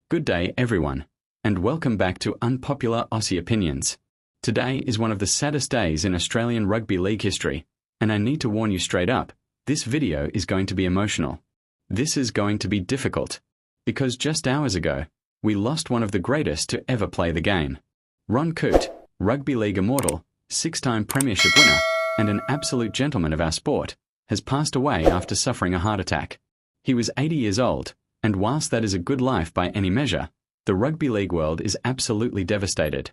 Good day, everyone, and welcome back to Unpopular Aussie Opinions. Today is one of the saddest days in Australian rugby league history, and I need to warn you straight up, this video is going to be emotional. This is going to be difficult, because just hours ago, we lost one of the greatest to ever play the game. Ron Coote, rugby league immortal, 6-time premiership winner, and an absolute gentleman of our sport, has passed away after suffering a heart attack. He was 80 years old, and whilst that is a good life by any measure, the rugby league world is absolutely devastated.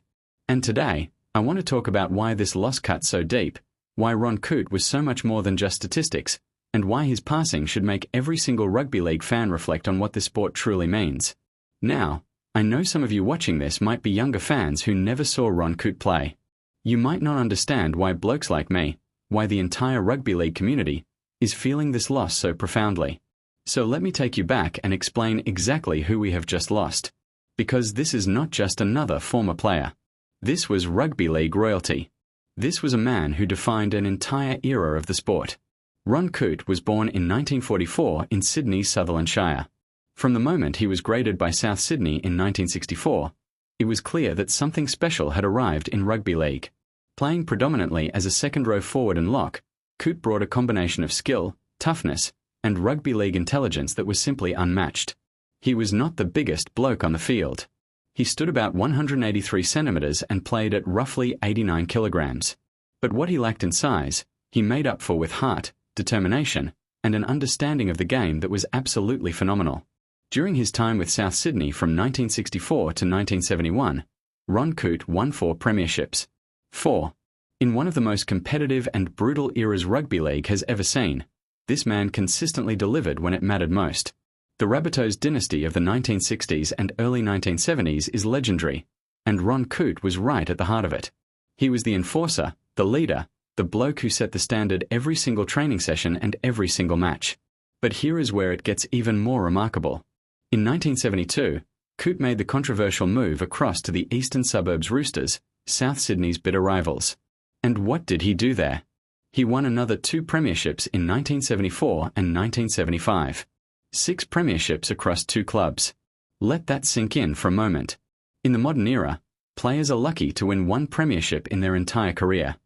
And today, I want to talk about why this loss cut so deep, why Ron Coote was so much more than just statistics, and why his passing should make every single rugby league fan reflect on what this sport truly means. Now, I know some of you watching this might be younger fans who never saw Ron Coote play. You might not understand why blokes like me, why the entire rugby league community, is feeling this loss so profoundly. So let me take you back and explain exactly who we have just lost. Because this is not just another former player. This was rugby league royalty. This was a man who defined an entire era of the sport. Ron Coote was born in 1944 in Sydney's Sutherland Shire. From the moment he was graded by South Sydney in 1964, it was clear that something special had arrived in rugby league. Playing predominantly as a second-row forward and lock, Coote brought a combination of skill, toughness, and rugby league intelligence that was simply unmatched. He was not the biggest bloke on the field. He stood about 183 centimetres and played at roughly 89 kilograms. But what he lacked in size, he made up for with heart, determination, and an understanding of the game that was absolutely phenomenal. During his time with South Sydney from 1964 to 1971, Ron Coote won 4 premierships. 4. In one of the most competitive and brutal eras rugby league has ever seen, this man consistently delivered when it mattered most. The Rabbitohs dynasty of the 1960s and early 1970s is legendary, and Ron Coote was right at the heart of it. He was the enforcer, the leader, the bloke who set the standard every single training session and every single match. But here is where it gets even more remarkable. In 1972, Coote made the controversial move across to the eastern suburbs Roosters, South Sydney's bitter rivals. And what did he do there? He won another 2 premierships in 1974 and 1975. 6 premierships across 2 clubs. Let that sink in for a moment. In the modern era, players are lucky to win 1 premiership in their entire career.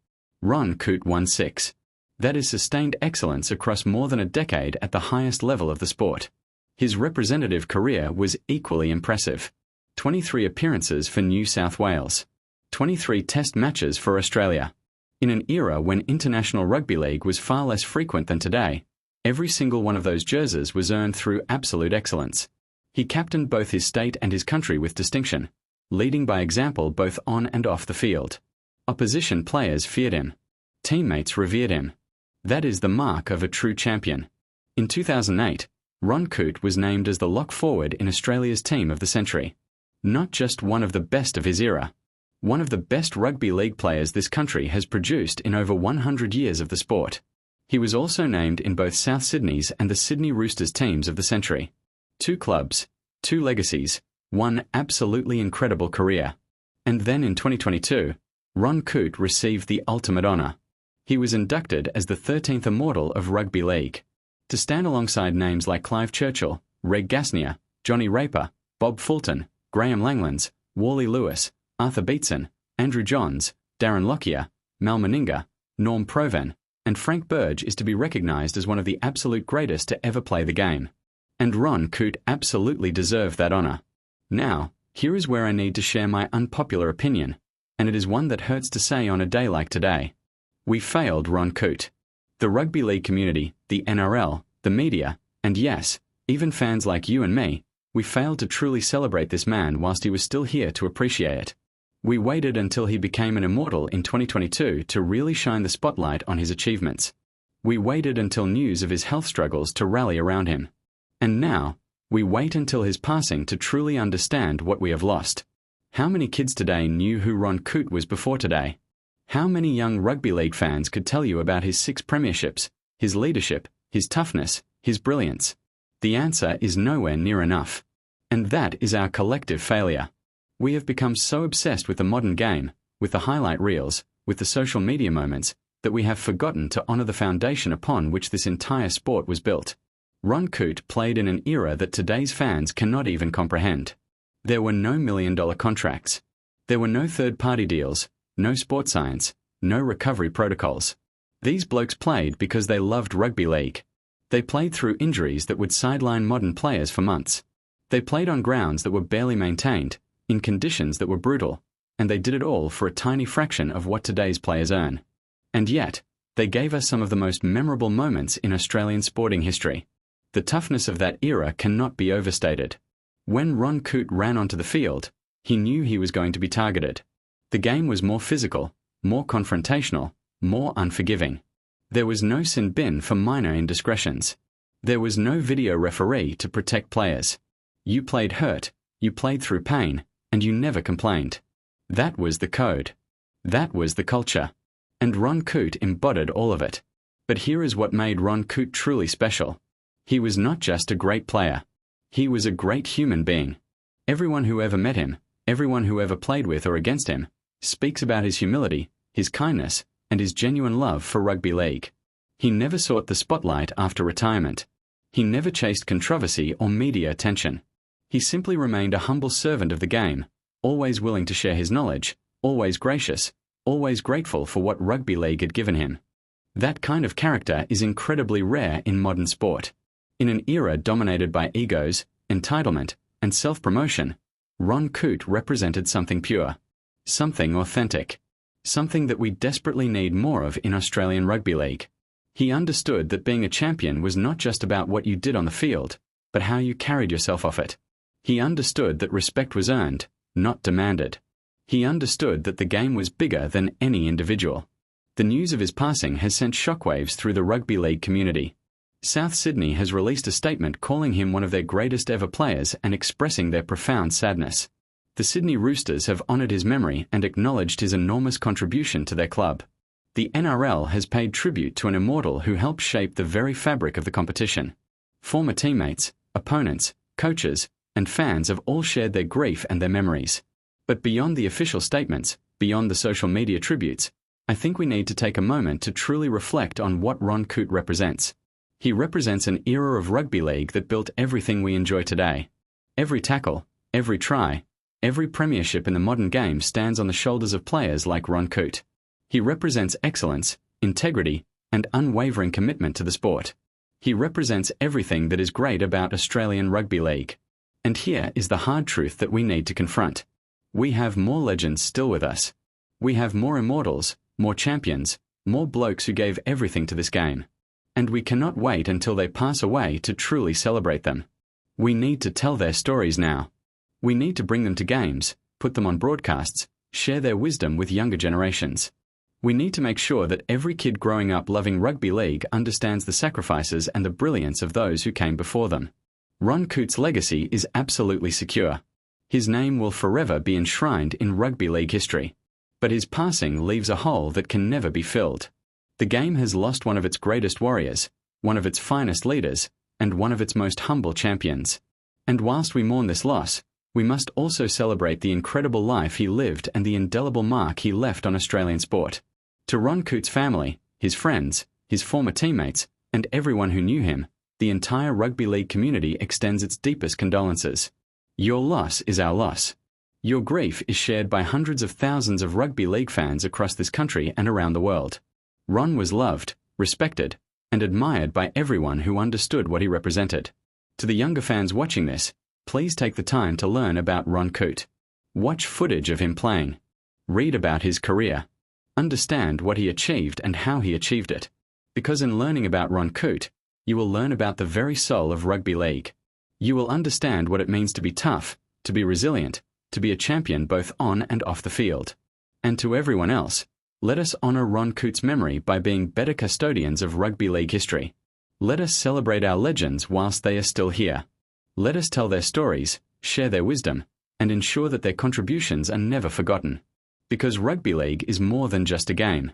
Ron Coote won 6. That is sustained excellence across more than a decade at the highest level of the sport. His representative career was equally impressive. 23 appearances for New South Wales. 23 test matches for Australia. In an era when international rugby league was far less frequent than today, every single one of those jerseys was earned through absolute excellence. He captained both his state and his country with distinction, leading by example both on and off the field. Opposition players feared him. Teammates revered him. That is the mark of a true champion. In 2008, Ron Coote was named as the lock forward in Australia's team of the century. Not just one of the best of his era. One of the best rugby league players this country has produced in over 100 years of the sport. He was also named in both South Sydney's and the Sydney Roosters teams of the century. 2 clubs, 2 legacies, 1 absolutely incredible career. And then in 2022, Ron Coote received the ultimate honour. He was inducted as the 13th Immortal of rugby league. To stand alongside names like Clive Churchill, Reg Gasnier, Johnny Raper, Bob Fulton, Graham Langlands, Wally Lewis, Arthur Beetson, Andrew Johns, Darren Lockyer, Mal Meninga, Norm Provan, and Frank Burge is to be recognised as one of the absolute greatest to ever play the game. And Ron Coote absolutely deserved that honour. Now, here is where I need to share my unpopular opinion, and it is one that hurts to say on a day like today. We failed Ron Coote. The rugby league community, the NRL, the media, and yes, even fans like you and me, we failed to truly celebrate this man whilst he was still here to appreciate it. We waited until he became an immortal in 2022 to really shine the spotlight on his achievements. We waited until news of his health struggles to rally around him. And now, we wait until his passing to truly understand what we have lost. How many kids today knew who Ron Coote was before today? How many young rugby league fans could tell you about his 6 premierships, his leadership, his toughness, his brilliance? The answer is nowhere near enough. And that is our collective failure. We have become so obsessed with the modern game, with the highlight reels, with the social media moments, that we have forgotten to honour the foundation upon which this entire sport was built. Ron Coote played in an era that today's fans cannot even comprehend. There were no million-dollar contracts. There were no third-party deals, no sports science, no recovery protocols. These blokes played because they loved rugby league. They played through injuries that would sideline modern players for months. They played on grounds that were barely maintained, in conditions that were brutal, and they did it all for a tiny fraction of what today's players earn. And yet, they gave us some of the most memorable moments in Australian sporting history. The toughness of that era cannot be overstated. When Ron Coote ran onto the field, he knew he was going to be targeted. The game was more physical, more confrontational, more unforgiving. There was no sin bin for minor indiscretions. There was no video referee to protect players. You played hurt, you played through pain, and you never complained. That was the code. That was the culture. And Ron Coote embodied all of it. But here is what made Ron Coote truly special. He was not just a great player. He was a great human being. Everyone who ever met him, everyone who ever played with or against him, speaks about his humility, his kindness, and his genuine love for rugby league. He never sought the spotlight after retirement. He never chased controversy or media attention. He simply remained a humble servant of the game, always willing to share his knowledge, always gracious, always grateful for what rugby league had given him. That kind of character is incredibly rare in modern sport. In an era dominated by egos, entitlement, and self-promotion, Ron Coote represented something pure, something authentic, something that we desperately need more of in Australian rugby league. He understood that being a champion was not just about what you did on the field, but how you carried yourself off it. He understood that respect was earned, not demanded. He understood that the game was bigger than any individual. The news of his passing has sent shockwaves through the rugby league community. South Sydney has released a statement calling him one of their greatest ever players and expressing their profound sadness. The Sydney Roosters have honoured his memory and acknowledged his enormous contribution to their club. The NRL has paid tribute to an immortal who helped shape the very fabric of the competition. Former teammates, opponents, coaches, and fans have all shared their grief and their memories. But beyond the official statements, beyond the social media tributes, I think we need to take a moment to truly reflect on what Ron Coote represents. He represents an era of rugby league that built everything we enjoy today. Every tackle, every try, every premiership in the modern game stands on the shoulders of players like Ron Coote. He represents excellence, integrity, and unwavering commitment to the sport. He represents everything that is great about Australian rugby league. And here is the hard truth that we need to confront. We have more legends still with us. We have more immortals, more champions, more blokes who gave everything to this game. And we cannot wait until they pass away to truly celebrate them. We need to tell their stories now. We need to bring them to games, put them on broadcasts, share their wisdom with younger generations. We need to make sure that every kid growing up loving rugby league understands the sacrifices and the brilliance of those who came before them. Ron Coote's legacy is absolutely secure. His name will forever be enshrined in rugby league history. But his passing leaves a hole that can never be filled. The game has lost one of its greatest warriors, one of its finest leaders, and one of its most humble champions. And whilst we mourn this loss, we must also celebrate the incredible life he lived and the indelible mark he left on Australian sport. To Ron Coote's family, his friends, his former teammates, and everyone who knew him, the entire rugby league community extends its deepest condolences. Your loss is our loss. Your grief is shared by hundreds of thousands of rugby league fans across this country and around the world. Ron was loved, respected, and admired by everyone who understood what he represented. To the younger fans watching this, please take the time to learn about Ron Coote. Watch footage of him playing. Read about his career. Understand what he achieved and how he achieved it. Because in learning about Ron Coote, you will learn about the very soul of rugby league. You will understand what it means to be tough, to be resilient, to be a champion both on and off the field. And to everyone else, let us honour Ron Coote's memory by being better custodians of rugby league history. Let us celebrate our legends whilst they are still here. Let us tell their stories, share their wisdom, and ensure that their contributions are never forgotten. Because rugby league is more than just a game.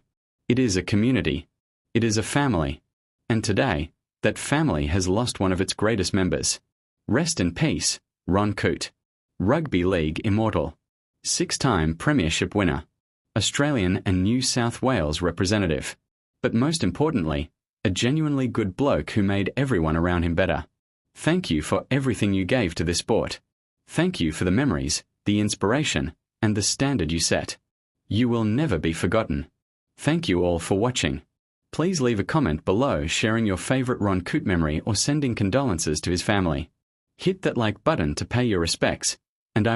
It is a community. It is a family. And today, that family has lost one of its greatest members. Rest in peace, Ron Coote. Rugby League Immortal. 6-time premiership winner. Australian and New South Wales representative. But most importantly, a genuinely good bloke who made everyone around him better. Thank you for everything you gave to this sport. Thank you for the memories, the inspiration, and the standard you set. You will never be forgotten. Thank you all for watching. Please leave a comment below sharing your favourite Ron Coote memory or sending condolences to his family. Hit that like button to pay your respects, and I will